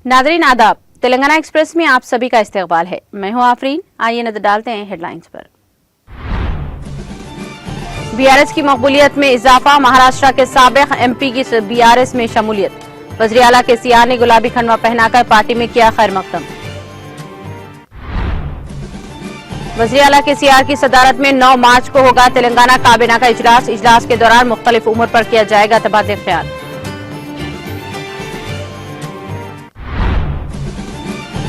Nadreen आदाब, Telangana express में आप सभी का इस्तकबाल है। मैं हूं आफरीन। आइए नजर डालते हैं हेडलाइंस पर। बीआरएस की मकबूलियत में इजाफा, महाराष्ट्र के साबिक एमपी की बीआरएस में शमूलियत। वज़ीर आला केसीआर ने गुलाबी खंडवा पहनाकर पार्टी में किया खैर मकदम। वज़ीर आला केसीआर की सदारत में 9 मार्च को होगा तेलंगाना काबीना का इजलास। इजलास के दौरान मुख्तलिफ उम्र पर किया जाएगा तबादला ख्याल।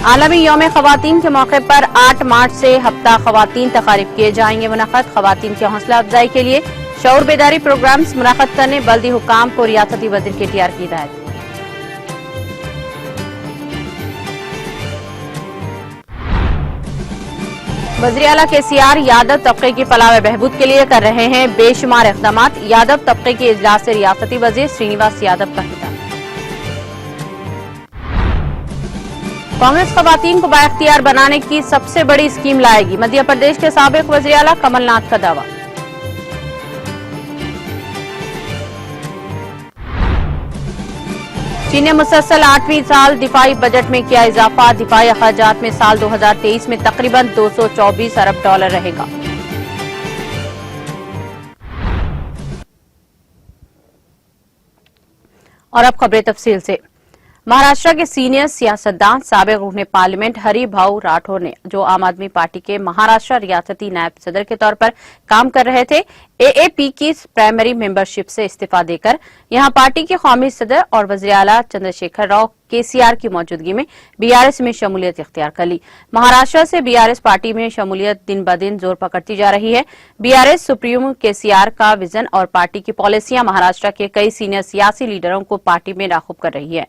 आलमी यौम ख़वातीन के मौके पर 8 मार्च से हफ्ता ख़वातीन तकारीब किए जाएंगे मुनक़्क़द। ख़वातीन की हौसला अफजाई के लिए शऊर बेदारी प्रोग्राम्स मुनक़्क़द करने बल्दी हुक्काम को रियासती वज़ीर केटीआर की हिदायत। वज़ीर आला केसीआर यादव तबके की फलाह व बहबूद के लिए कर रहे हैं बेशुमार इक़दामात। यादव तबके के इजलास से रियासती वज़ीर श्रीनिवास यादव का खिताब। कांग्रेस ख़वातीन को बाइख्तियार बनाने की सबसे बड़ी स्कीम लाएगी, मध्य प्रदेश के साबिक वज़ीर आला कमलनाथ का दावा। चीन ने मुसलसल 8वीं साल दिफाई बजट में किया इजाफा। दिफाई अखराजात में साल 2023 में तकरीबन $224 अरब रहेगा। और अब खबरें तफसील से। महाराष्ट्र के सीनियर सियासतदान साबिक रुकने पार्लियामेंट हरि भाऊ राठौर ने, जो आम आदमी पार्टी के महाराष्ट्र रियासती नायब सदर के तौर पर काम कर रहे थे, एएपी की प्राइमरी मेंबरशिप से इस्तीफा देकर यहां पार्टी के कौमी सदर और वज़ीर आला चंद्रशेखर राव केसीआर की मौजूदगी में बीआरएस में शमूलियत इख्तियार कर ली। महाराष्ट्र से बीआरएस पार्टी में शमूलियत दिन ब दिन जोर पकड़ती जा रही है। बीआरएस सुप्रीमो केसीआर का विजन और पार्टी की पॉलिसियां महाराष्ट्र के कई सीनियर सियासी लीडरों को पार्टी में राग़िब कर रही है।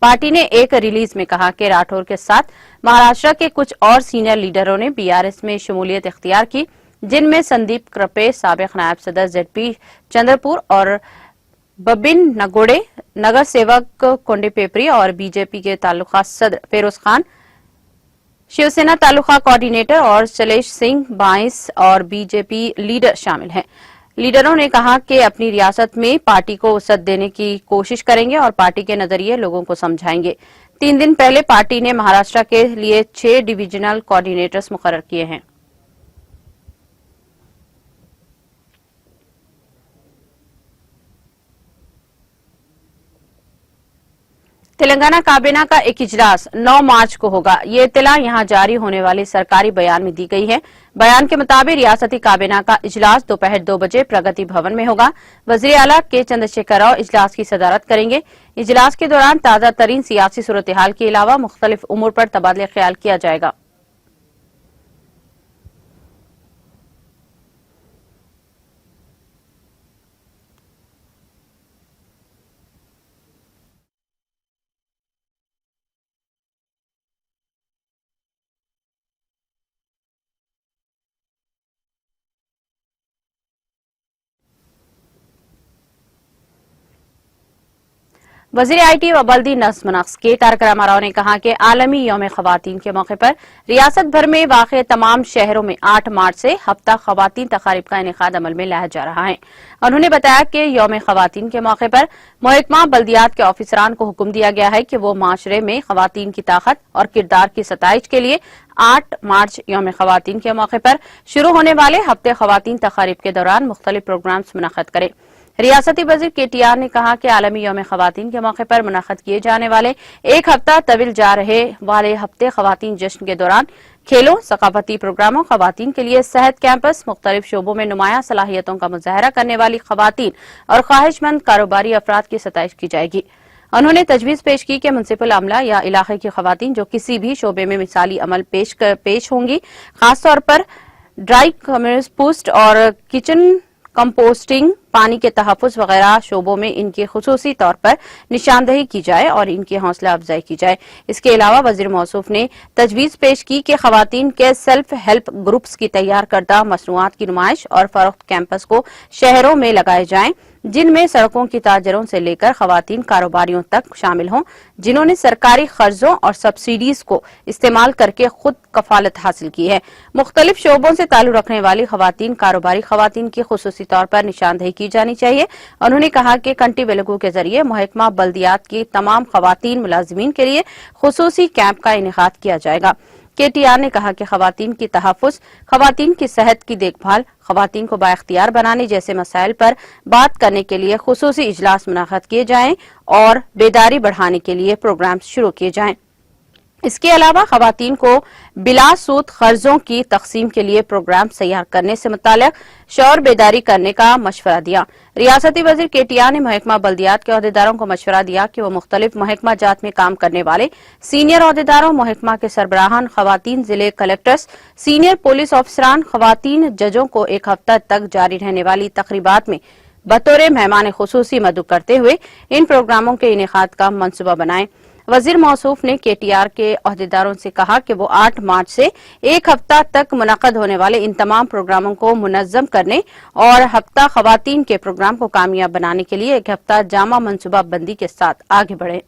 पार्टी ने एक रिलीज में कहा कि राठौर के साथ महाराष्ट्र के कुछ और सीनियर लीडरों ने बीआरएस में शमूलियत इख्तियार की, जिनमें संदीप कृपे साबिक नायब सदर जेडपी चंद्रपुर और बबिन नगोड़े, नगर सेवक कोंडेपेपरी और बीजेपी के तालुका सदर फेरोज खान, शिवसेना तालुका कोऑर्डिनेटर और शैलेश सिंह बाइस और बीजेपी लीडर शामिल हैं। लीडरों ने कहा कि अपनी रियासत में पार्टी को वसअत देने की कोशिश करेंगे और पार्टी के नजरिए लोगों को समझाएंगे। 3 दिन पहले पार्टी ने महाराष्ट्र के लिए 6 डिविजनल कोऑर्डिनेटर्स मुकर्रर किए हैं। तेलंगाना काबीना का एक इजलास 9 मार्च को होगा। ये इत्तला यहां जारी होने वाले सरकारी बयान में दी गई है। बयान के मुताबिक रियासती काबीना का इजलास दोपहर 2 बजे प्रगति भवन में होगा। वज़ीर आला के चंद्रशेखर राव इजलास की सदारत करेंगे। इजलास के दौरान ताजा तरीन सियासी सूरत हाल के अलावा मुख्तलिफ उमूर पर तबादला ख्याल किया जाएगा। वज़ीर आईटी व बल्दी नज़्म नक्श के तारक रामाराव ने कहा कि आलमी यौम ख़वातीन के मौके पर रियासत भर में वाक़े तमाम शहरों में 8 मार्च से हफ्ता ख़वातीन तक़ारीब का इनेकाद अमल में लाया जा रहा है। उन्होंने बताया कि यौम ख़वातीन के मौके पर महकमा बल्दियात के ऑफिसरान को हुक्म दिया गया है कि वो माशरे में ख़वातीन की ताकत और किरदार की सताइश के लिए 8 मार्च यौम ख़वातीन के मौके पर शुरू होने वाले हफ्ते ख़वातीन तक़ारीब के दौरान मुख्तलिफ प्रोग्राम्स मुनक़्क़द करें। रियासती वज़ीर केटीआर ने कहा कि आलमी यौम ख़वातीन के मौके पर मुनक़्क़द किए जाने वाले एक हफ्ता तवील जा रहे वाले हफ्ते ख़वातीन जश्न के दौरान खेलों, सकाफती प्रोग्रामों, ख़वातीन के लिए सेहत कैंपस, मुख्तलिफ शोबों में नुमाया सलाहियतों का मुजाहरा करने वाली ख़वातीन और ख्वाहिशमंद कारोबारी अफराद की सताइश की जाएगी। उन्होंने तजवीज़ पेश की कि मुंसिपल अमला या इलाके की ख़वातीन जो किसी भी शोबे में मिसाली अमल पेश होंगी, खासतौर पर ड्राई कंपोस्ट और किचन कंपोस्टिंग, पानी के तहफ़्फ़ुज़ वगैरह शोबों में इनकी खुसूसी तौर पर निशानदही की जाए और इनकी हौसला अफजाई की जाए। इसके अलावा वज़ीर मौसूफ ने तजवीज़ पेश की कि ख़वातीन के सेल्फ हेल्प ग्रुप्स की तैयार करदा मसनूआत की नुमाइश और फरोख्त कैंपस को शहरों में लगाए जाएं। जिनमें सड़कों की ताजरों से लेकर खवातीन कारोबारियों तक शामिल हों, जिन्होंने सरकारी कर्जों और सब्सिडीज को इस्तेमाल करके खुद कफालत हासिल की है। मुख्तलिफ शोबों से ताल्लुक रखने वाली खवातीन कारोबारी खवातीन की खुसूसी तौर पर निशानदेही की जानी चाहिए। उन्होंने कहा कि कंटी बेलगू के जरिए महकमा बल्दियात की तमाम खवातीन मुलाजिमीन के लिए खुसूसी कैंप का इनेकाद किया जाएगा। केटीआर ने कहा कि खवातीन की तहफ़्फ़ुज़, खवातीन की सेहत की देखभाल, खवातीन को बाइख्तियार बनाने जैसे मसाइल पर बात करने के लिए खुसूसी इजलास मुनअक़द किए जाएं और बेदारी बढ़ाने के लिए प्रोग्राम शुरू किए जाएं। इसके अलावा खवातीन को बिला सूद कर्जों की तकसीम के लिए प्रोग्राम तैयार करने से मुताल्लिक शौर बेदारी करने का मशवरा दिया। रियासती वजीर केटीआर ने महकमा बल्दियात के अहदेदारों को मशवरा दिया कि वो मुख्तलिफ महकमा जात में काम करने वाले सीनियर अहदेदारों, महकमा के सरबराहान, खवातीन जिले कलेक्टर्स, सीनियर पुलिस अफसरान, खवातीन जजों को एक हफ्ता तक जारी रहने वाली तकरीबात में बतौर मेहमान खुसूसी मदु करते हुए इन प्रोग्रामों के इनेकाद का मंसूबा बनाएं। वजीर मौसूफ ने केटीआर के अहदेदारों से कहा कि वो 8 मार्च से एक हफ्ता तक मुनक़द होने वाले इन तमाम प्रोग्रामों को मुनज़्ज़म करने और हफ्ता खवातीन के प्रोग्राम को कामयाब बनाने के लिए एक हफ्ता जामा मनसूबा बंदी के साथ आगे बढ़े।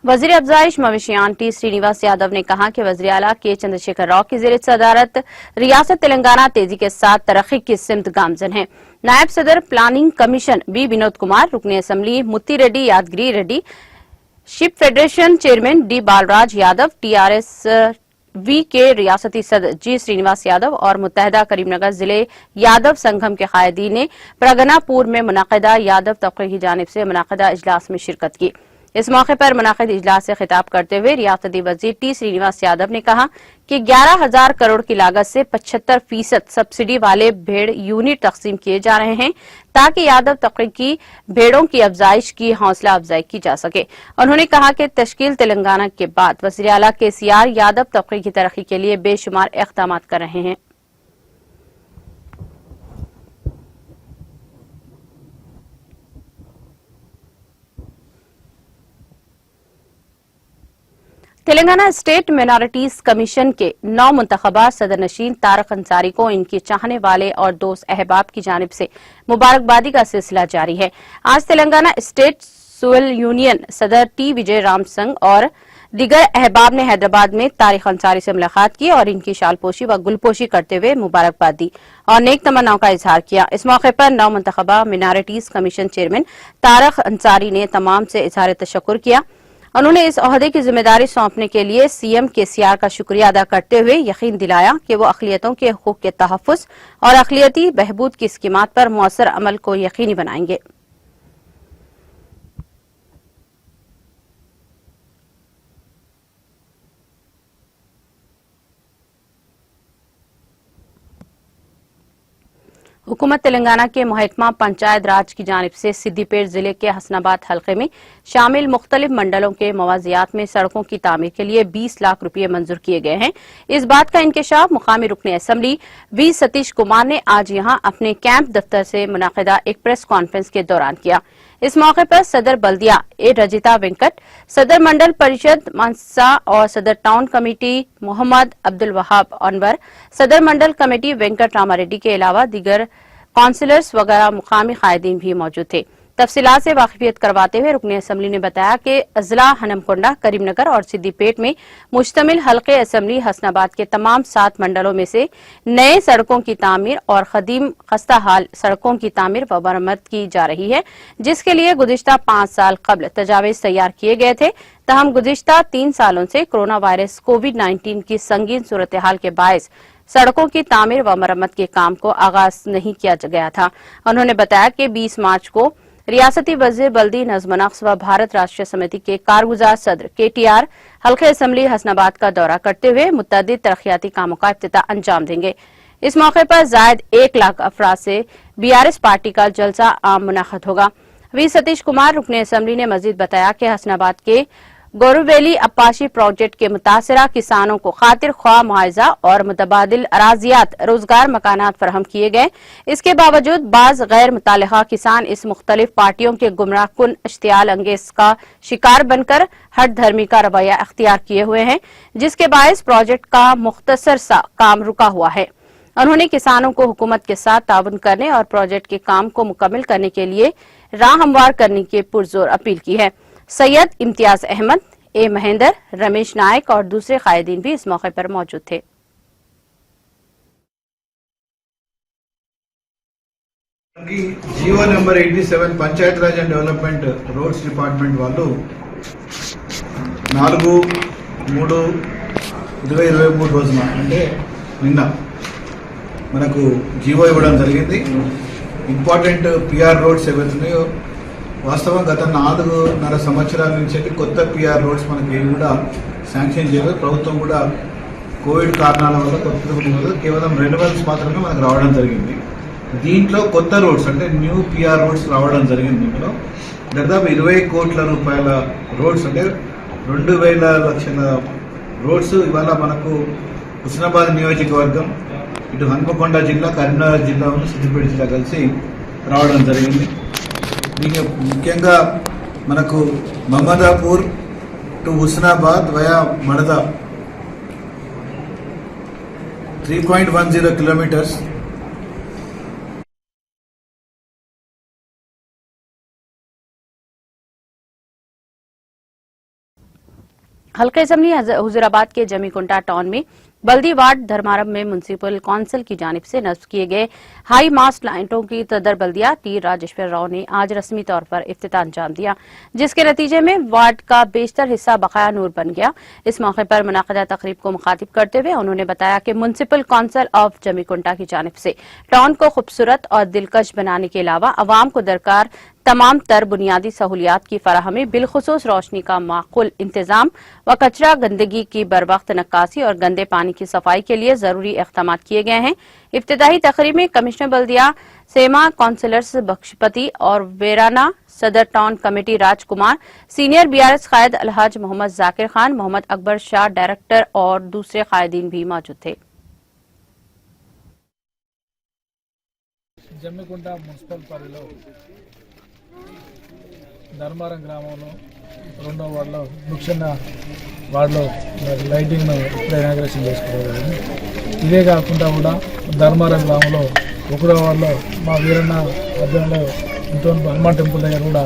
वजीर अफजाइश मवेशियान टी श्रीनिवास यादव ने कहा कि वज़ीर आला के चंद्रशेखर राव की ज़ेर सदारत रियासत तेलंगाना तेजी के साथ तरक्की की सिमत गामजन है। नायब सदर planning commission B Vinod Kumar, रुकने assembly Muthi Reddy Yadagiri Reddy, sheep federation chairman D Balraj Yadav, TRSV के रियासती सदर जी श्रीनिवास यादव और मुत्तहदा करीमनगर जिले यादव संगम के कायदीन ने प्रगनापुर में मुनाक़िदा यादव तबके की जानिब से मुनाक़िदा इजलास में शिरकत की। इस मौके पर मुनाक़िद इजलास से खिताब करते हुए रियासती वजीर टी श्रीनिवास यादव ने कहा कि 11,000 करोड़ की लागत से 75% सब्सिडी वाले भेड़ यूनिट तकसीम किए जा रहे हैं ताकि यादव तबके की भेड़ों की अफजाइश की हौसला अफजाई की जा सके। उन्होंने कहा कि तश्कील तेलंगाना के बाद वज़ीर आला KCR यादव तबके की तरक्की के लिए बेशुमार इक़दामात कर रहे हैं। तेलंगाना स्टेट माइनॉरिटीज कमीशन के 9 मुंतखबा सदर नशीन तारक अंसारी को इनके चाहने वाले और दोस्त अहबाब की जानिब से मुबारकबादी का सिलसिला जारी है। आज तेलंगाना स्टेट सिविल यूनियन सदर T विजय राम संघ और दीगर अहबाब ने हैदराबाद में तारिक अंसारी से मुलाकात की और इनकी शालपोशी व गुलपोशी करते हुए मुबारकबाद दी और नेक तमन्नाओं का इजहार किया। इस मौके पर 9 मुंतखबा minorities commission chairman Tariq Ansari ने तमाम से इजहार तशक्कुर किया। उन्होंने इस ओहदे की जिम्मेदारी सौंपने के लिए CM KCR का शुक्रिया अदा करते हुए यकीन दिलाया कि वो अक़लियतों के हकूक़ के तहफ़्फ़ुज़ और अक़लियती बहबूद की स्कीमात पर मौसर अमल को यकीनी बनाएंगे। हुकूमत तेलंगाना के महकमा पंचायत राज की जानिब से सिद्दीपेट जिले के हसनाबाद हल्के में शामिल मुख्तलिफ मंडलों के मवाजियात में सड़कों की तामीर के लिए 20 लाख रुपये मंजूर किए गए हैं। इस बात का इंकशाफ मुकामी रुकने असम्बली V सतीश कुमार ने आज यहां अपने कैंप दफ्तर से मुनाकिदा एक प्रेस कॉन्फ्रेंस के दौरान किया। इस मौके पर सदर बल्दिया ए रजिता वेंकट, सदर मंडल परिषद मनसा और सदर टाउन कमेटी मोहम्मद अब्दुल वहाब अनवर, सदर मंडल कमेटी वेंकट रामारेड्डी के अलावा दीगर काउंसिलर्स वगैरह मुकामी कायदीन भी मौजूद थे। तफसीलात से वाकिफियत करवाते हुए रुकने असम्बली ने बताया कि अजला हनमकोंडा, करीमनगर और सिद्दीपेट में मुश्तमिल हल्के असम्बली हसनाबाद के तमाम 7 मंडलों में से नए सड़कों की तामीर और कदीम खस्ता हाल सड़कों की तामीर व मरम्मत की जा रही है, जिसके लिए गुज़िश्ता 5 साल कबल तजावीज़ तैयार किए गए थे। तहम गुज़िश्ता 3 सालों से कोरोना वायरस कोविड-19 की संगीन सूरत हाल के बायस सड़कों की तामीर व मरम्मत के काम को आगाज नहीं किया गया था। उन्होंने बताया कि 20 मार्च को रियासती वजीर बल्दी नज़्म-ओ-नक्श व भारत राष्ट्रीय समिति के कारगुजार सदर KTR हल्के असम्बली हसनाबाद का दौरा करते हुए मुतअद्दिद तरक्याती कामों का इफ्तिताह अंजाम देंगे। इस मौके पर जायद 1 लाख अफराद से BRS पार्टी का जलसा आम मुनाक़िद होगा। V सतीश कुमार रुकने असम्बली ने मजीद बताया कि हसनाबाद के गोरुवेली अप्पाशी प्रोजेक्ट के मुतासरा किसानों को खातिर ख्वाह मुआवजा और मुतबादिल अराजियात रोजगार मकानात फराहम किए गए। इसके बावजूद बाज गैर मुतालिका किसान इस मुख्तलिफ पार्टियों के गुमराह कुन इश्तियाल अंगेज का शिकार बनकर हट धर्मी का रवैया अख्तियार किए हुए हैं, जिसके बायस प्रोजेक्ट का मुख्तसर सा काम रुका हुआ है। उन्होंने किसानों को हुकूमत के साथ ताउन करने और प्रोजेक्ट के काम को मुकम्मल करने के लिए राह हमवार करने की पुरजोर अपील की है। सैयद इम्तियाज अहमद, ए महेंद्र, रमेश नायक और दूसरे कायदीन भी इस मौके पर मौजूद थे। GO number 87 Panchayat Raj and development roads department వాళ్ళు 4/3/2023 రోజున అంటే నిన్న మనకు జీవో ఇవ్వడం జరిగింది. ఇంపార్టెంట్ పిఆర్ రోడ్స్ ఏవైతున్నాయో వాస్తవం గత 4.5 సంవత్సరాల నుంచి కొత్త పిఆర్ రోడ్స్ మనకి ఏవి కూడా శాంక్షన్ చేయలేదు. ప్రభుత్వం కూడా కోవిడ్ కారణాల వల్ల కొత్త కేవలం రెన్యువల్స్ మాత్రమే మనకు రావడం జరిగింది. దీంట్లో కొత్త రోడ్స్ అంటే న్యూ పిఆర్ రోడ్స్ రావడం జరిగింది. దీంట్లో దాదాపు 20 కోట్ల రూపాయల రోడ్స్ అంటే 2,000 లక్షల రోడ్స్ ఇవాళ మనకు హుస్నాబాద్ నియోజకవర్గం, ఇటు హన్మకొండ జిల్లా, కరీంనగర్ జిల్లా, సిద్దిపేట జిల్లా కలిసి రావడం జరిగింది. దీని ముఖ్యంగా మనకు Mohammadapur to Husnabad via మడద 3.10 kilometres, हल्के असम्बली हुजूराबाद के जमीकुंटा टाउन में बल्दी वार्ड धर्मारम में म्युनिसिपल काउंसिल की जानिब से नस्ब किए गए हाई मास्ट लाइटों की सदर बल्दिया टी राजेश्वर राव ने आज रस्मी तौर पर इफ्तिताह अंजाम दिया, जिसके नतीजे में वार्ड का बेशतर हिस्सा बकाया नूर बन गया। इस मौके पर मुनाक़िदा तकरीब को मुखातिब करते हुए उन्होंने बताया कि म्युनिसिपल काउंसिल ऑफ जमीकुंटा की जानिब से टाउन को खूबसूरत और दिलकश बनाने के अलावा अवाम को दरकार तमाम तर बुनियादी सहूलियात की फराहमी, बिलखुसूस रोशनी का माकूल इंतजाम व कचरा गंदगी की बरवक्त नक्कासी और गंदे पानी की सफाई के लिए जरूरी इक़दाम किए गए हैं। इफ्तिताही तकरीब में कमिश्नर बल्दिया सेमा, काउंसिलर्स बख्शपति और वेराना सदर टाउन कमेटी राजकुमार, सीनियर बीआरएस कायद अलहाज मोहम्मद जाकिर खान, मोहम्मद अकबर शाह डायरेक्टर और दूसरे कायदीन भी मौजूद थे। జమ్మికుంట మున్సిపల్ పరిధిలో ధర్మారం గ్రామంలో 2వ వార్డులో దుక్షణ వార్డులో లైటింగ్ను ఇప్పుడే ఇనాగ్రేషన్ చేసుకోవాలి. ఇదే కాకుండా కూడా ధర్మారం గ్రామంలో 1వ వార్డులో మా వీరన్న ఆధ్వర్యంలో ఇంతో హనుమాన్ టెంపుల్ దగ్గర కూడా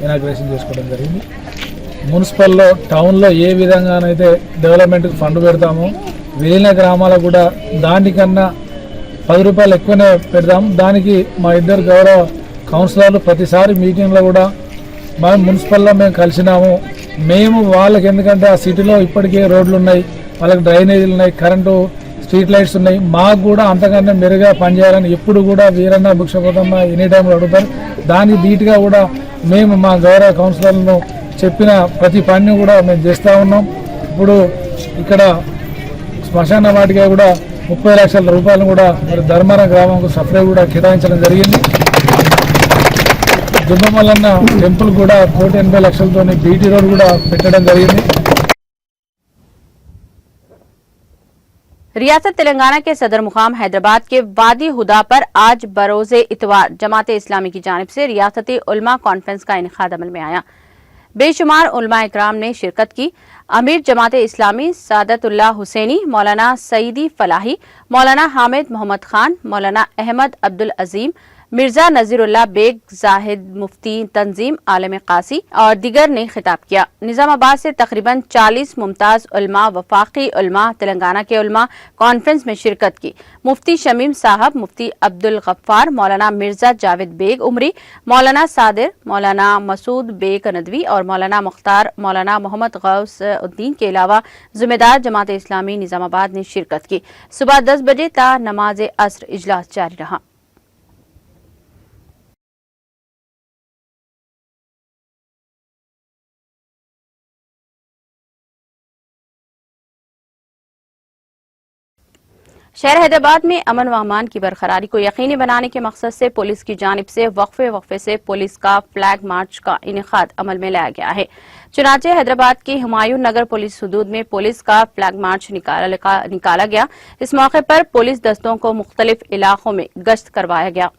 ఇనాగ్రేషన్ చేసుకోవడం జరిగింది. మున్సిపల్లో టౌన్లో ఏ విధంగానైతే డెవలప్మెంట్కి ఫండ్ పెడతామో విలీన గ్రామాలకు కూడా దానికన్నా 10 రూపాయలు ఎక్కువనే పెడదాం. దానికి మా ఇద్దరు గౌరవ కౌన్సిలర్లు ప్రతిసారి మీటింగ్లో కూడా మా మున్సిపల్లో మేము కలిసినాము. మేము వాళ్ళకి, ఎందుకంటే ఆ సిటీలో ఇప్పటికే రోడ్లు ఉన్నాయి, వాళ్ళకి డ్రైనేజీలు ఉన్నాయి, కరెంటు స్ట్రీట్ లైట్స్ ఉన్నాయి, మాకు కూడా అంతకన్నా మెరుగ్గా పనిచేయాలని ఎప్పుడు కూడా వీరన్న భిక్షపోతమ్మ ఎనీ టైంలో అడుగుతారు. దానికి ధీటుగా కూడా మేము మా గౌరవ కౌన్సిలర్లను చెప్పిన ప్రతి పనిని కూడా మేము చేస్తూ ఉన్నాం. ఇప్పుడు ఇక్కడ శ్మశాన వాటిగా కూడా 30 లక్షల రూపాయలు కూడా మరి ధర్మారం గ్రామంకు సపరేట్ కూడా కేటాయించడం జరిగింది. దుబ్బమల్లన్న టెంపుల్ కూడా 180 లక్షలతో బీటీ రోడ్ కూడా పెట్టడం జరిగింది. रियासत तेलंगाना के सदर मुकाम हैदराबाद के वादी हुदा पर आज बरोज़े इतवार जमात इस्लामी की जानिब से रियासती उलमा कॉन्फ्रेंस का इनेकाद अमल में आया। बेशुमार उलमा इकराम ने शिरकत की। अमीर जमात इस्लामी सादतुल्लाह हुसैनी, मौलाना सईदी फलाही, मौलाना हामिद मोहम्मद खान, मौलाना अहमद अब्दुल अजीम, मिर्जा नजीरुल्लाह बेग, जाहिद मुफ्ती तंजीम आलम कासी और दिगर ने खिताब किया। निजामाबाद से तकरीबन 40 मुमताज उलमा, वफाकी उलमा, तेलंगाना के उलमा कॉन्फ्रेंस में शिरकत की। मुफ्ती शमीम साहब, मुफ्ती अब्दुल गफ्फार, मौलाना मिर्जा जावेद बेग उमरी, मौलाना सादिर, मौलाना मसूद बेग नदवी और मौलाना मुख्तार, मौलाना मोहम्मद गौस उद्दीन के अलावा जिम्मेदार जमात इस्लामी निजामाबाद ने शिरकत की। सुबह 10 बजे ता नमाज असर इजलास जारी रहा। शहर हैदराबाद में अमन व अमान की बरकरारी को यकीनी बनाने के मकसद से पुलिस की जानिब से वक्फे से पुलिस का फ्लैग मार्च का इनेकाद अमल में लाया गया है। चुनाचे हैदराबाद के हुमायूं नगर पुलिस हदूद में पुलिस का फ्लैग मार्च निकाला गया। इस मौके पर पुलिस दस्तों को मुख्तलिफ इलाकों में गश्त करवाया गया।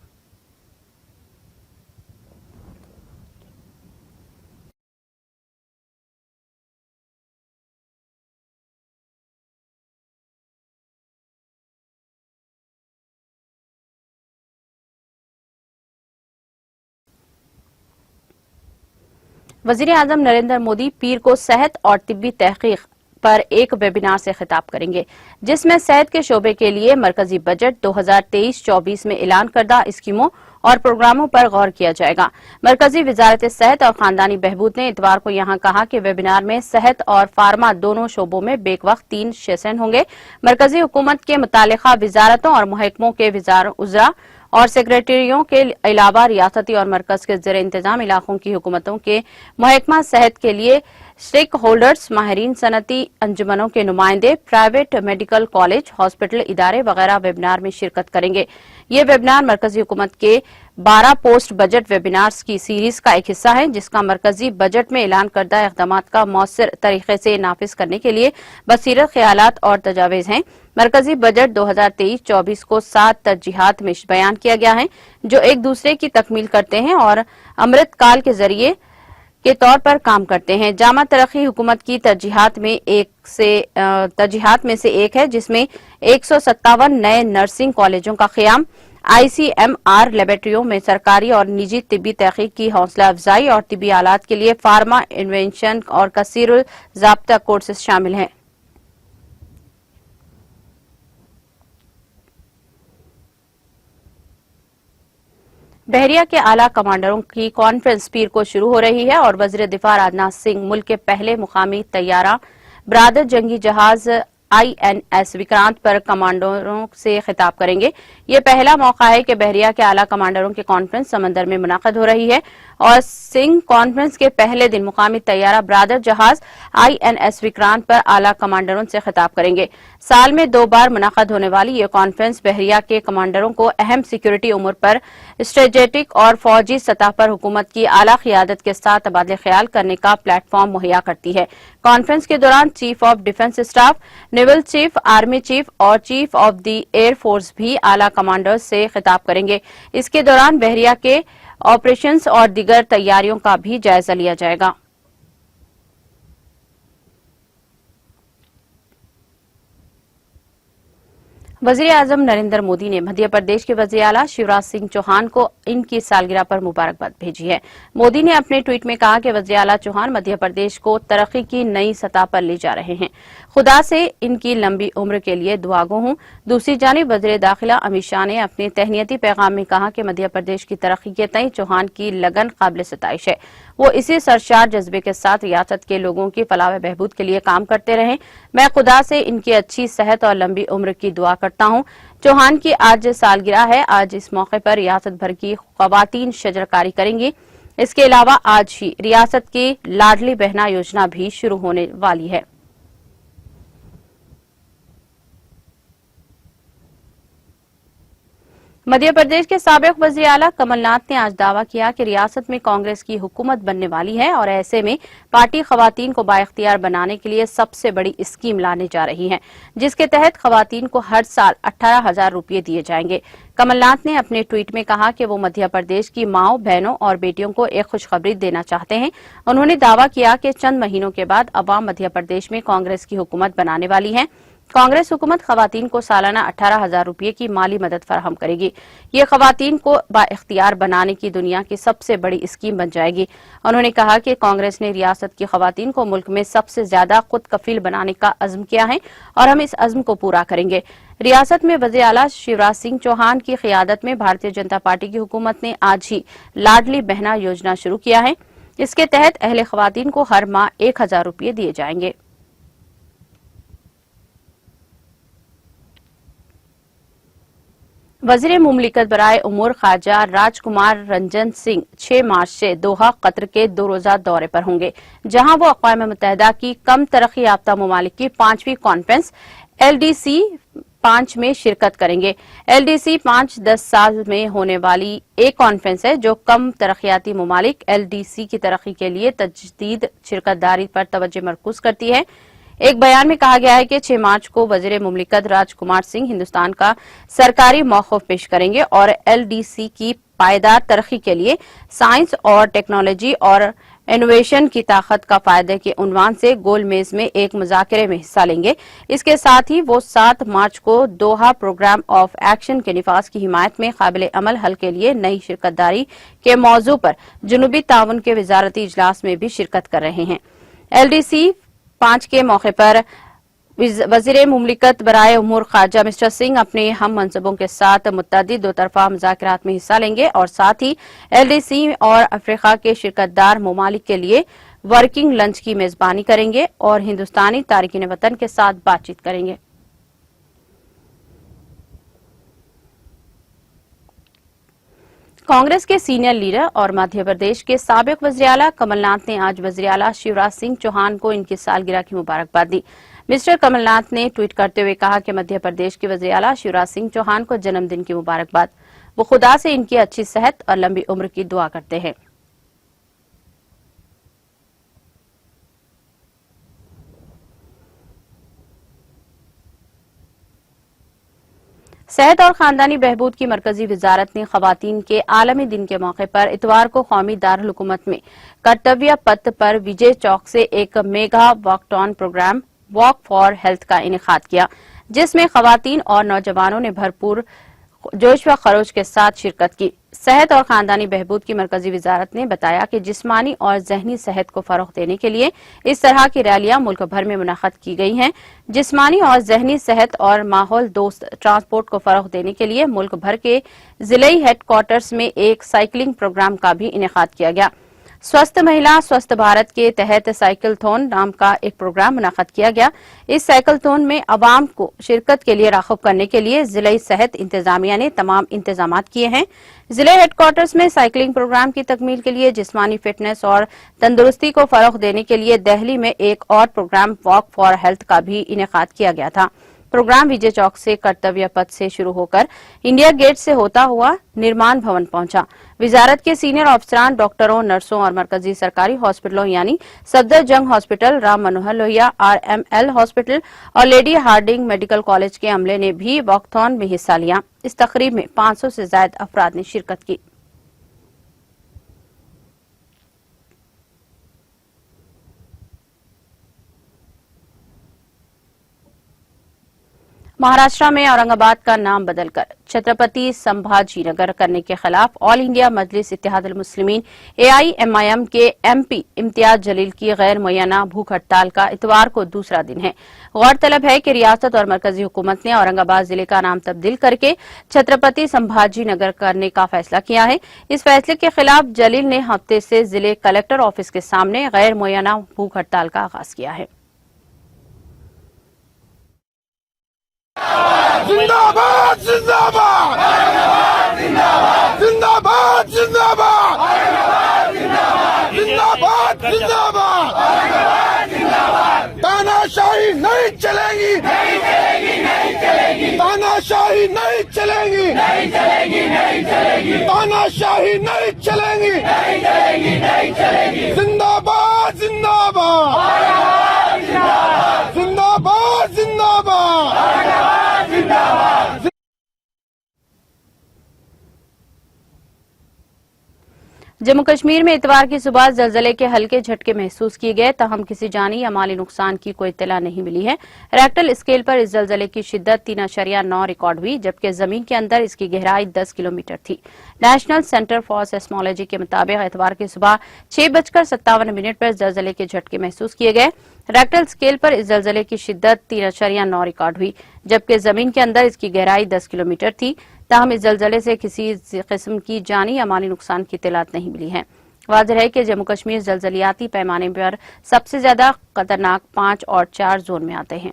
वजीर आजम नरेंद्र मोदी पीर को सेहत और तिब्बी तहकीक पर एक वेबिनार से खिताब करेंगे, जिसमें सेहत के शोबे के लिए मरकजी बजट 2023-24 में ऐलान करदा स्कीमों और प्रोग्रामों पर गौर किया जाएगा। मरकजी वजारत सेहत और खानदानी बहबूद ने इतवार को यहां कहा कि वेबिनार में सेहत और फार्मा दोनों शोबों में बेवक्त 3 सेशन होंगे। मरकजी हुकूमत के मुतालिका वजारतों और महकमों के उज़रा और सेक्रेटरियों के अलावा रियासती और मरकज के ज़ेर इंतजाम इलाकों की हुकूमतों के महकमा सेहत के लिए स्टेक होल्डर्स, माहिरीन, सनती अंजुमनों के नुमाइंदे, प्राइवेट मेडिकल कॉलेज, हॉस्पिटल, इदारे वगैरह वेबिनार में शिरकत करेंगे। ये वेबिनार मरकजी हुकूमत के 12 पोस्ट बजट वेबिनार्स की सीरीज का एक हिस्सा है, जिसका मरकजी बजट में ऐलान करदा इक़दामात का मौसर तरीके से नाफिज करने के लिए बसीरत ख्यालात और तजावीज़ हैं। मरकजी बजट 2023-24 को 7 तरजीहात में बयान किया गया है, जो एक दूसरे की तकमील करते हैं और अमृत काल के जरिए के तौर पर काम करते हैं। जामा तरक्की हुकूमत की तरजीहात में से एक है, जिसमें 157 नए नर्सिंग कॉलेजों का क़याम, ICMR लेबोरेटरियों में सरकारी और निजी तिब्बी तहकीक की हौसला अफजाई और तिब्बी आलात के लिए फार्मा इन्वेंशन और कसीरुल ज़ाब्ता कोर्सेज शामिल हैं। बहरिया के आला कमांडरों की कॉन्फ्रेंस पीर को शुरू हो रही है और वज़ीर दिफा राजनाथ सिंह मुल्क के पहले मुकामी तैयारा बरादर जंगी जहाज INS विक्रांत पर कमांडरों से खिताब करेंगे। ये पहला मौका है कि बहरिया के आला कमांडरों की कॉन्फ्रेंस समंदर में मुनाक़द हो रही है और सिंह कॉन्फ्रेंस के पहले दिन मुकामी तैयारा बरादर जहाज INS विक्रांत पर आला कमांडरों से खिताब करेंगे। साल में 2 बार मुनाक़द होने वाली ये कॉन्फ्रेंस बहरिया के कमांडरों को अहम सिक्योरिटी उमूर पर स्ट्रेटेजिक और फौजी सतह पर हुकूमत की आला क़ियादत के साथ तबादले ख्याल करने का प्लेटफॉर्म मुहैया करती है। कॉन्फ्रेंस के दौरान chief of defence staff, naval chief, army chief और chief of the air force भी आला कमांडर्स से खिताब करेंगे। इसके दौरान बहरिया के ऑपरेशंस और दीगर तैयारियों का भी जायजा लिया जाएगा। वज़ीर आज़म नरेंद्र मोदी ने मध्य प्रदेश के वज़ीर आला शिवराज सिंह चौहान को इनकी सालगिरह पर मुबारकबाद भेजी है। मोदी ने अपने ट्वीट में कहा कि वज़ीर आला चौहान मध्य प्रदेश को तरक्की की नई सतह पर ले जा रहे हैं। खुदा से इनकी लंबी उम्र के लिए दुआगो हूं। दूसरी जानिब वज़ीर दाखिला अमित शाह ने अपने तहनीती पैगाम में कहा कि मध्य प्रदेश की तरक्की के तई चौहान की लगन काबिल सताइश है। वो इसी सरशार जज्बे के साथ रियासत के लोगों की फलाह व बहबूद के लिए काम करते रहें। मैं खुदा से इनकी अच्छी सेहत और लंबी उम्र की दुआ करता हूं। चौहान की आज सालगिरह है। आज इस मौके पर रियासत भर की ख्वातीन शजरकारी करेंगी। इसके अलावा आज ही रियासत की लाडली बहना योजना भी शुरू होने वाली है। मध्य प्रदेश के साबिक वज़ीर आला कमलनाथ ने आज दावा किया कि रियासत में कांग्रेस की हुकूमत बनने वाली है और ऐसे में पार्टी खवातीन को बाइख्तियार बनाने के लिए सबसे बड़ी स्कीम लाने जा रही है, जिसके तहत खवातीन को हर साल 18,000 रुपये दिए जाएंगे। कमलनाथ ने अपने ट्वीट में कहा कि वो मध्य प्रदेश की माओं, बहनों और बेटियों को एक खुशखबरी देना चाहते हैं। उन्होंने दावा किया कि चंद महीनों के बाद अवाम मध्य प्रदेश में कांग्रेस की हुकूमत बनाने वाली है। कांग्रेस हुकूमत खवातीन को सालाना 18,000 रुपये की माली मदद फराहम करेगी। ये खवातीन को बाइख्तियार बनाने की दुनिया की सबसे बड़ी स्कीम बन जाएगी। उन्होंने कहा कि कांग्रेस ने रियासत की खवातीन को मुल्क में सबसे ज्यादा खुद कफील बनाने का अज़्म किया है और हम इस अज़्म को पूरा करेंगे। रियासत में वज़ीर आला शिवराज सिंह चौहान की क़ियादत में भारतीय जनता पार्टी की हुकूमत ने आज ही लाडली बहना योजना शुरू किया है। इसके तहत अहले खवातीन को हर माह 1,000 रुपये दिए जाएंगे। वज़ीर मुमलिकत बराए उमूर ख़ारजा राजकुमार रंजन सिंह 6 मार्च से दोहा कतर के 2 रोज़ा दौरे पर होंगे, जहां वो अक़वाम मुत्तहिदा की कम तरक्की याफ्ता ममालिक की 5वीं कॉन्फ्रेंस LDC 5 में शिरकत करेंगे। LDC 5-10 साल में होने वाली एक कॉन्फ्रेंस है जो कम तरक्याती ममालिक LDC की तरक्की के लिए तजदीद शिरकतदारी पर तवज्जो मरकूज करती है। एक बयान में कहा गया है कि 6 मार्च को वजीर मुमलिकत राजकुमार सिंह हिंदुस्तान का सरकारी मौक़िफ़ पेश करेंगे और LDC की पायदार तरक्की के लिए साइंस और टेक्नोलॉजी और इनोवेशन की ताकत का फायदे के उन्वान से गोल मेज में एक मुज़ाकरे में हिस्सा लेंगे। इसके साथ ही वो 7 मार्च को दोहा प्रोग्राम ऑफ एक्शन के निफाज की हिमायत में काबिल अमल हल के लिए नई शिरकतदारी के मौजू पर जुनूबी ताउन के वजारती इजलास में भी शिरकत कर रहे हैं। LDC 5 के मौके पर वजीर मुमलिकत बराए उमूर खारजा मिस्टर सिंह अपने हम मनसबों के साथ मुत्तअद्दिद दो तरफा मुज़ाकरात में हिस्सा लेंगे और साथ ही LDC और अफ्रीका के शिरकतदार ममालिक के लिए वर्किंग लंच की मेजबानी करेंगे और हिंदुस्तानी तारिकीन वतन के साथ बातचीत करेंगे। कांग्रेस के सीनियर लीडर और मध्य प्रदेश के साबिक वज़ीर-ए-आला कमलनाथ ने आज वज़ीर-ए-आला शिवराज सिंह चौहान को इनकी सालगिरह की मुबारकबाद दी। मिस्टर कमलनाथ ने ट्वीट करते हुए कहा कि मध्य प्रदेश के वज़ीर-ए-आला शिवराज सिंह चौहान को जन्मदिन की मुबारकबाद। वो खुदा से इनकी अच्छी सेहत और लंबी उम्र की दुआ करते हैं। सेहत और खानदानी बहबूद की मरकजी वजारत ने खवातीन के आलमी दिन के मौके पर इतवार को कौमी दारुल हुकूमत में कर्तव्य पथ पर विजय चौक से एक mega walkathon programme walk for health का इनेकाद किया, जिसमें खवातीन और नौजवानों ने भरपूर जोश व खरोश के साथ शिरकत की। सेहत और खानदानी बहबूद की मरकजी वजारत ने बताया कि जिस्मानी और जहनी सेहत को फरोग देने के लिए इस तरह की रैलियां मुल्क भर में मुनअक्कद की गई हैं। जिस्मानी और जहनी सेहत और माहौल दोस्त ट्रांसपोर्ट को फरोग देने के लिए मुल्क भर के जिले हेडक्वार्टर्स में एक साइकिलिंग प्रोग्राम का भी इनेकाद किया गया। स्वस्थ महिला स्वस्थ भारत के तहत साइकिलथॉन नाम का एक प्रोग्राम मुनअक्कद किया गया। इस साइकिलथॉन में अवाम को शिरकत के लिए राग़िब करने के लिए जिले सेहत इंतजामिया ने तमाम इंतजामात किए हैं। जिले हेडक्वार्टर्स में साइकिलिंग प्रोग्राम की तकमील के लिए जिस्मानी फिटनेस और तंदुरुस्ती को फरोग देने के लिए दिल्ली में एक और प्रोग्राम वॉक फॉर हेल्थ का भी इनेकाद किया गया था। प्रोग्राम विजय चौक से कर्तव्य पथ से शुरू होकर इंडिया गेट से होता हुआ निर्माण भवन पहुंचा। वजारत के सीनियर अफसरान, डॉक्टरों, नर्सों और मरकजी सरकारी हॉस्पिटलों यानी Safdarjung hospital, Ram Manohar Lohia RML hospital और लेडी हार्डिंग मेडिकल कॉलेज के अमले ने भी वॉकथॉन में हिस्सा लिया। इस तकरीब में 500 से ज्यादा अफराद ने शिरकत की। महाराष्ट्र में औरंगाबाद का नाम बदलकर छत्रपति संभाजी नगर करने के खिलाफ ऑल इंडिया मजलिस इत्तेहादुल मुस्लिमीन AIMIM के MP इम्तियाज जलील की गैर मुय्यना भूख हड़ताल का इतवार को दूसरा दिन है। गौरतलब है कि रियासत और मरकजी हुकूमत ने औरंगाबाद जिले का नाम तब्दील करके छत्रपति संभाजी नगर करने का फैसला किया है। इस फैसले के खिलाफ जलील ने हफ्ते से जिले कलेक्टर ऑफिस के सामने गैर मुय्यना भूख हड़ताल का आगाज किया है। जिंदाबाद जिंदाबाद जिंदाबाद जिंदाबाद जिंदाबाद जिंदाबाद तानाशाही नहीं चलेगी तानाशाही नहीं चलेगी तानाशाही नहीं चलेगी जिंदाबाद जिंदाबाद जिंदाबाद जिंदाबाद। जम्मू कश्मीर में इतवार की सुबह जलजले के हल्के झटके महसूस किए गए, तहम किसी जानी या माली नुकसान की कोई इत्तला नहीं मिली है। रेक्टल स्केल पर इस जलजले की शिद्दत 3.9 रिकॉर्ड हुई, जबकि जमीन के अंदर इसकी गहराई 10 किलोमीटर थी। नेशनल सेंटर फॉर सेस्मोलॉजी के मुताबिक इतवार की सुबह 6:57 पर जलजले के झटके महसूस किए गए। रेक्टल स्केल पर इस जलजले की शिद्दत 3.9 रिकॉर्ड हुई, जबकि जमीन के अंदर इसकी गहराई 10 किलोमीटर थी। ताहम इस जलजले से किसी किस्म की जानी या माली नुकसान की इत्तलात नहीं मिली है। वाज़ेह है कि जम्मू कश्मीर जलजलियाती पैमाने पर सबसे ज्यादा खतरनाक 5 और 4 जोन में आते हैं।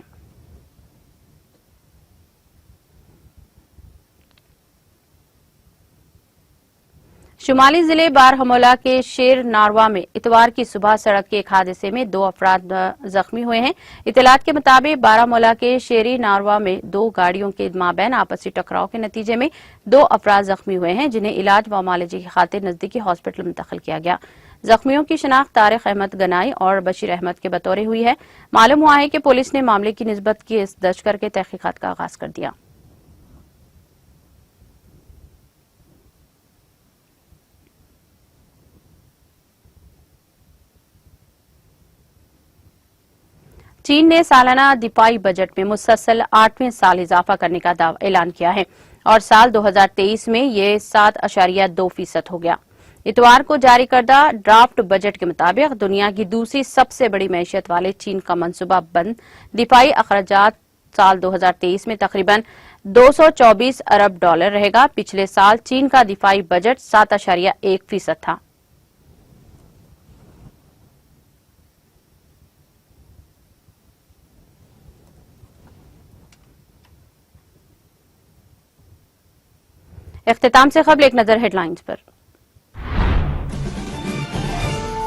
शुमाली जिले बारहमौला के शेर नारवा में इतवार की सुबह सड़क के एक हादसे में 2 अफराद जख्मी हुए हैं। इतलात के मुताबिक बारामूला के शेरी नारवा में 2 गाड़ियों के माबैन आपसी टकराव के नतीजे में 2 अफराद जख्मी हुए हैं, जिन्हें इलाज व मालिजी की खातिर नजदीकी हॉस्पिटल मुंतकिल किया गया। जख्मियों की शनाख्त तारिक अहमद गनाई और बशीर अहमद के बतौर हुई है। मालूम हुआ है कि पुलिस ने मामले की निस्बत केस दर्ज करके तहकीकात का आगाज कर दिया। चीन ने सालाना दिफाई बजट में मुसलसल 8वें साल इजाफा करने का ऐलान किया है और साल 2023 में ये 7.2% हो गया। इतवार को जारी करदा ड्राफ्ट बजट के मुताबिक दुनिया की दूसरी सबसे बड़ी मैशियत वाले चीन का मंसूबा बंद दिफाई अखराजात साल 2023 में तकरीबन 224 अरब डॉलर रहेगा। पिछले साल चीन का दिफाई बजट 7.1% था। इख्तिताम से खबर एक नजर हेडलाइंस पर।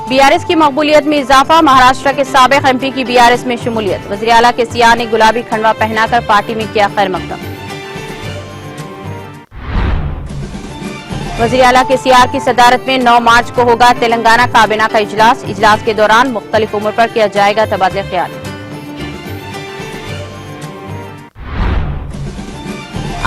बीआरएस की मकबूलियत में इजाफा, महाराष्ट्र के साबिक एमपी की बीआरएस में शमूलियत। वज़ीर आला के सियाह ने गुलाबी खंडवा पहनाकर पार्टी में किया खैर मकदम। वज़ीर आला के सियाह की सदारत में 9 मार्च को होगा तेलंगाना काबीना का इजलास। इजलास के दौरान मुख्तलिफ उम्र पर किया जाएगा तबादला ख्याल।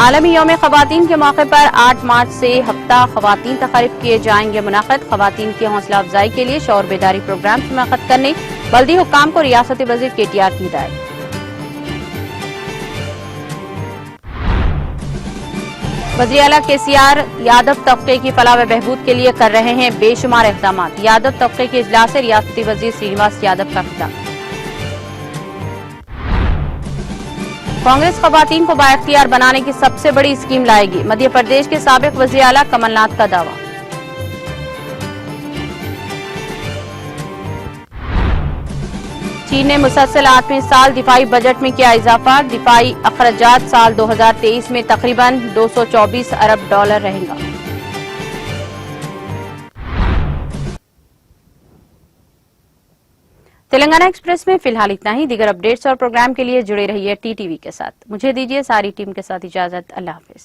आलमी यौम ख़वातीन के मौके पर 8 मार्च से हफ्ता ख़वातीन तक़रीब किए जाएंगे मुनाक़िद। ख़वातीन की हौसला अफजाई के लिए शौर बेदारी प्रोग्राम मुनाक़िद करने बल्दी हुक्काम को रियासती वज़ीर केटीआर की हिदायत। वज़ीर आला केसीआर यादव तबके की फलाह व बहबूद के लिए कर रहे हैं बेशुमार इक़दाम। यादव तबके के इजलास से रियासती वज़ीर श्रीनिवास यादव का खिताब। कांग्रेस ख़वातीन को बाइख्तियार बनाने की सबसे बड़ी स्कीम लाएगी, मध्य प्रदेश के साबिक वज़ीर आला कमलनाथ का दावा। चीन ने मुसलसल 8वें साल दिफाई बजट में किया इजाफा। दिफाई अखराजात साल 2023 में तकरीबन 224 अरब डॉलर रहेगा। तेलंगाना एक्सप्रेस में फिलहाल इतना ही। दीगर अपडेट्स और प्रोग्राम के लिए जुड़े रहिए टीटीवी के साथ। मुझे दीजिए सारी टीम के साथ इजाजत। अल्लाह हाफिज।